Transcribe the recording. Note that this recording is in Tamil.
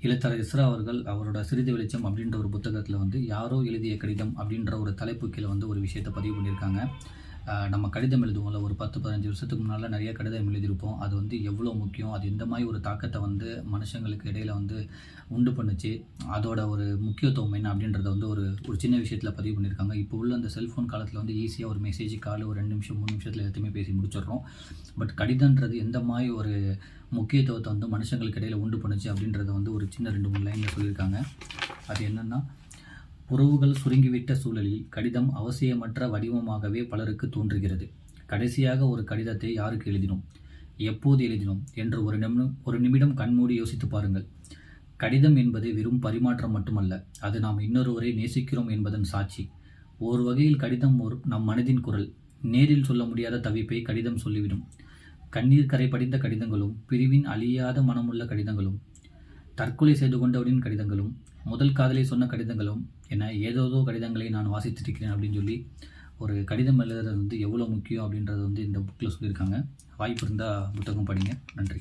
எழுத்தாளர் இஸ்ரா அவர்கள் அவரோட சிறிது வெளிச்சம் அப்படின்ற ஒரு புத்தகத்தில் வந்து யாரோ எழுதிய கடிதம் அப்படின்ற ஒரு தலைப்பு கீழே வந்து ஒரு விஷயத்தை பதிவு பண்ணியிருக்காங்க. நம்ம கடிதம் எழுதுவோம்ல, ஒரு 10-15 வருஷத்துக்கு முன்னால் நிறைய கடிதம் எழுதியிருப்போம். அது வந்து எவ்வளோ முக்கியம், அது எந்த மாதிரி ஒரு தாக்கத்தை வந்து மனுஷங்களுக்கு இடையில் வந்து உண்டு பண்ணுச்சு, அதோட ஒரு முக்கியத்துவம் என்ன அப்படின்றத வந்து ஒரு ஒரு சின்ன விஷயத்தில் பதிவு பண்ணியிருக்காங்க. இப்போ உள்ள அந்த செல்ஃபோன் காலத்தில் வந்து ஈஸியாக ஒரு மெசேஜ் கால் ஒரு 2 நிமிஷம் 3 நிமிஷத்தில் எல்லாத்தையுமே பேசி முடிச்சிடுறோம். பட் கடிதன்றது எந்த மாதிரி ஒரு முக்கியத்துவத்தை வந்து மனுஷங்களுக்கு இடையில் உண்டு பண்ணுச்சு அப்படின்றத வந்து ஒரு சின்ன 2-3 லைனில் சொல்லியிருக்காங்க. அது என்னென்னா, உறவுகள் சுருங்கிவிட்ட சூழலில் கடிதம் அவசியமற்ற வடிவமாகவே பலருக்கு தோன்றுகிறது. கடைசியாக ஒரு கடிதத்தை யாருக்கு எழுதினோம், எப்போது எழுதினோம் என்று ஒரு நிமிடம் கண்மூடி யோசித்து பாருங்கள். கடிதம் என்பது வெறும் பரிமாற்றம் மட்டுமல்ல, அது நாம் இன்னொருவரை நேசிக்கிறோம் என்பதன் சாட்சி. ஒரு வகையில் கடிதம் நம் மனதின் குரல். நேரில் சொல்ல முடியாத தவிப்பை கடிதம் சொல்லிவிடும். கண்ணீர் கரை படிந்த கடிதங்களும், பிரிவின் அழியாத மனமுள்ள கடிதங்களும், தற்கொலை செய்து கொண்டவரின் கடிதங்களும், முதல் காதலை சொன்ன கடிதங்களும் என ஏதோதோ கடிதங்களை நான் வாசித்திருக்கிறேன் அப்படின்னு சொல்லி ஒரு கடிதம் எழுதுறது வந்து எவ்வளோ முக்கியம் அப்படின்றது வந்து இந்த புக்கில் சொல்லியிருக்காங்க. வாய்ப்பு இருந்தால் புத்தகம் படிங்க. நன்றி.